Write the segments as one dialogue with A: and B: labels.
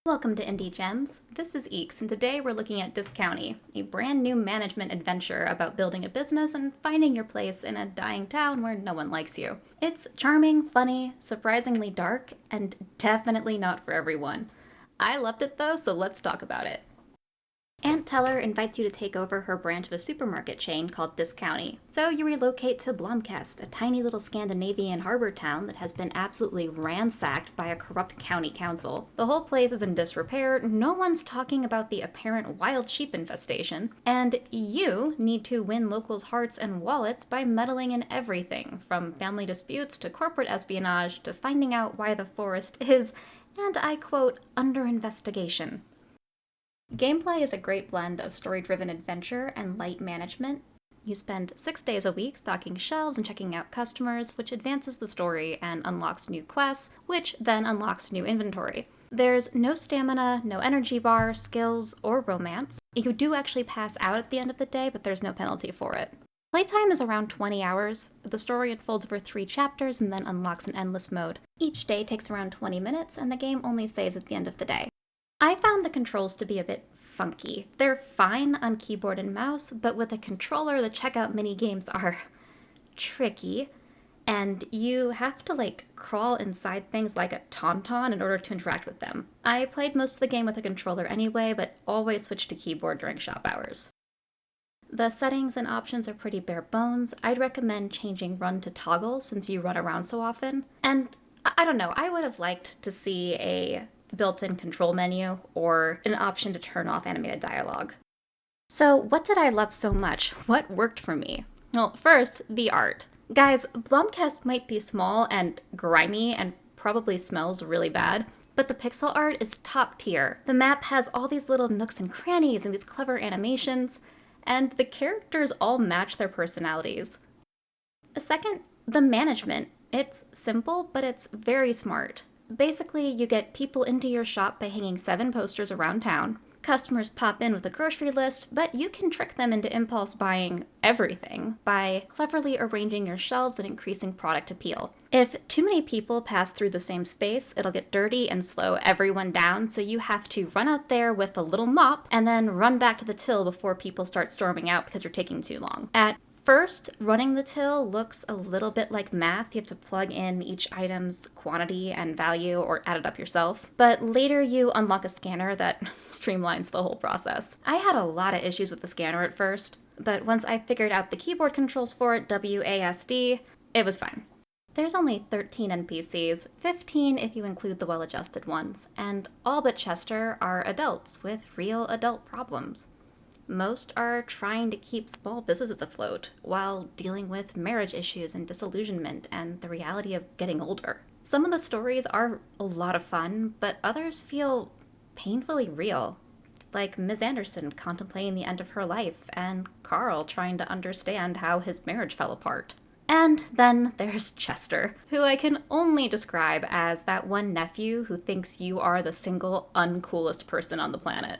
A: Welcome to IndieGems. This is Eeks, and today we're looking at Discounty, a brand new management adventure about building a business and finding your place in a dying town where no one likes you. It's charming, funny, surprisingly dark, and definitely not for everyone. I loved it though, so let's talk about it. Aunt Teller invites you to take over her branch of a supermarket chain called Discounty. So you relocate to Blomkest, a tiny little Scandinavian harbor town that has been absolutely ransacked by a corrupt county council. The whole place is in disrepair, no one's talking about the apparent wild sheep infestation, and you need to win locals' hearts and wallets by meddling in everything, from family disputes to corporate espionage to finding out why the forest is, and I quote, under investigation. Gameplay is a great blend of story-driven adventure and light management. You spend 6 days a week stocking shelves and checking out customers, which advances the story and unlocks new quests, which then unlocks new inventory. There's no stamina, no energy bar, skills, or romance. You do actually pass out at the end of the day, but there's no penalty for it. Playtime is around 20 hours. The story unfolds over 3 chapters and then unlocks an endless mode. Each day takes around 20 minutes, and the game only saves at the end of the day. I found the controls to be a bit funky. They're fine on keyboard and mouse, but with a controller, the checkout mini-games are tricky, and you have to crawl inside things like a tauntaun in order to interact with them. I played most of the game with a controller anyway, but always switched to keyboard during shop hours. The settings and options are pretty bare bones. I'd recommend changing run to toggle since you run around so often, and I don't know, I would have liked to see a built-in control menu or an option to turn off animated dialogue. So what did I love so much? What worked for me? Well, first, the art. Guys, Blomkest might be small and grimy and probably smells really bad, but the pixel art is top tier. The map has all these little nooks and crannies and these clever animations, and the characters all match their personalities. Second, the management. It's simple, but it's very smart. Basically, you get people into your shop by hanging 7 posters around town. Customers pop in with a grocery list, but you can trick them into impulse buying everything by cleverly arranging your shelves and increasing product appeal. If too many people pass through the same space, it'll get dirty and slow everyone down, so you have to run out there with a little mop and then run back to the till before people start storming out because you're taking too long. At first, running the till looks a little bit like math. You have to plug in each item's quantity and value or add it up yourself. But later you unlock a scanner that streamlines the whole process. I had a lot of issues with the scanner at first, but once I figured out the keyboard controls for it, WASD, it was fine. There's only 13 NPCs, 15 if you include the well-adjusted ones, and all but Chester are adults with real adult problems. Most are trying to keep small businesses afloat while dealing with marriage issues and disillusionment and the reality of getting older. Some of the stories are a lot of fun, but others feel painfully real, like Ms. Anderson contemplating the end of her life and Carl trying to understand how his marriage fell apart. And then there's Chester, who I can only describe as that one nephew who thinks you are the single uncoolest person on the planet.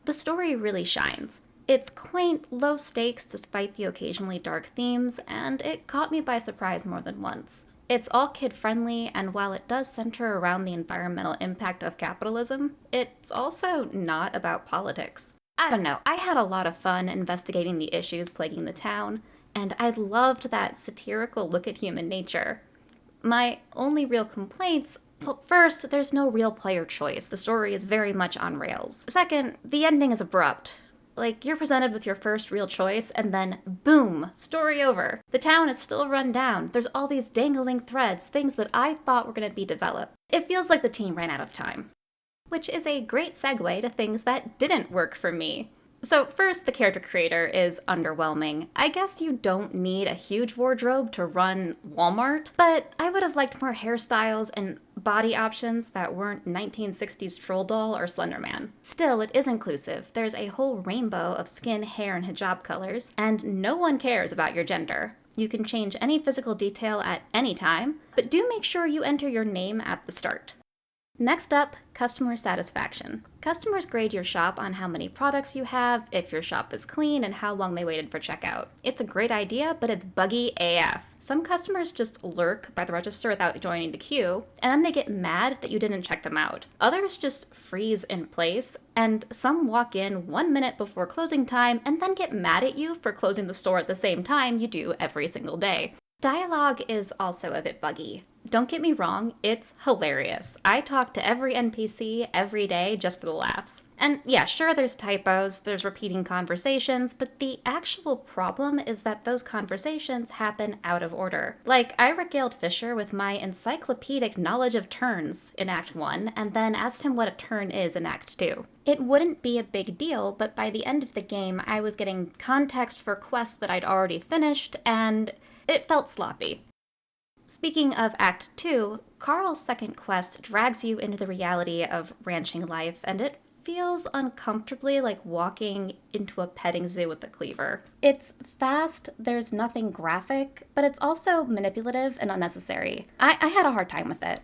A: The story really shines. It's quaint, low stakes despite the occasionally dark themes, and it caught me by surprise more than once. It's all kid-friendly, and while it does center around the environmental impact of capitalism, it's also not about politics. I don't know, I had a lot of fun investigating the issues plaguing the town, and I loved that satirical look at human nature. My only real complaints: well, first, there's no real player choice. The story is very much on rails. Second, the ending is abrupt. You're presented with your first real choice, and then boom, story over. The town is still run down. There's all these dangling threads, things that I thought were going to be developed. It feels like the team ran out of time. Which is a great segue to things that didn't work for me. So first, the character creator is underwhelming. I guess you don't need a huge wardrobe to run Walmart, but I would have liked more hairstyles and body options that weren't 1960s Troll Doll or Slender Man. Still, it is inclusive. There's a whole rainbow of skin, hair, and hijab colors, and no one cares about your gender. You can change any physical detail at any time, but do make sure you enter your name at the start. Next up, customer satisfaction. Customers grade your shop on how many products you have, if your shop is clean, and how long they waited for checkout. It's a great idea, but it's buggy AF. Some customers just lurk by the register without joining the queue, and then they get mad that you didn't check them out. Others just freeze in place, and some walk in 1 minute before closing time and then get mad at you for closing the store at the same time you do every single day. Dialogue is also a bit buggy. Don't get me wrong, it's hilarious. I talk to every NPC every day just for the laughs. And yeah, sure, there's typos, there's repeating conversations, but the actual problem is that those conversations happen out of order. Like, I regaled Fisher with my encyclopedic knowledge of turns in Act 1, and then asked him what a turn is in Act 2. It wouldn't be a big deal, but by the end of the game, I was getting context for quests that I'd already finished, and it felt sloppy. Speaking of Act 2, Carl's second quest drags you into the reality of ranching life, and it feels uncomfortably like walking into a petting zoo with a cleaver. It's fast, there's nothing graphic, but it's also manipulative and unnecessary. I had a hard time with it.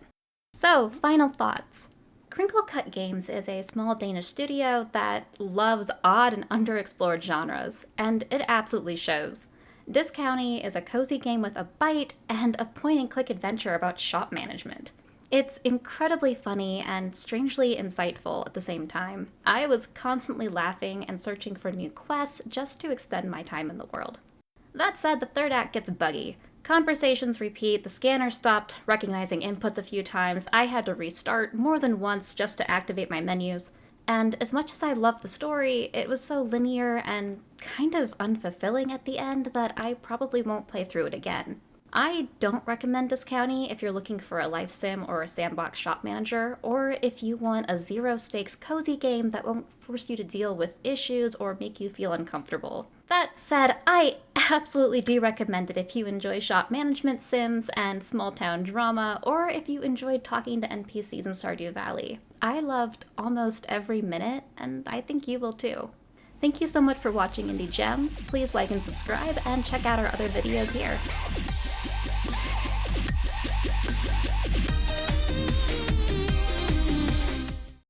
A: So, final thoughts. Crinkle Cut Games is a small Danish studio that loves odd and underexplored genres, and it absolutely shows. Discounty is a cozy game with a bite and a point-and-click adventure about shop management. It's incredibly funny and strangely insightful at the same time. I was constantly laughing and searching for new quests just to extend my time in the world. That said, the third act gets buggy. Conversations repeat, the scanner stopped recognizing inputs a few times, I had to restart more than once just to activate my menus. And as much as I love the story, it was so linear and kind of unfulfilling at the end that I probably won't play through it again. I don't recommend Discounty if you're looking for a life sim or a sandbox shop manager, or if you want a zero-stakes cozy game that won't force you to deal with issues or make you feel uncomfortable. That said, I absolutely do recommend it if you enjoy shop management sims and small-town drama, or if you enjoyed talking to NPCs in Stardew Valley. I loved almost every minute, and I think you will too. Thank you so much for watching IndieGems. Please like and subscribe, and check out our other videos here.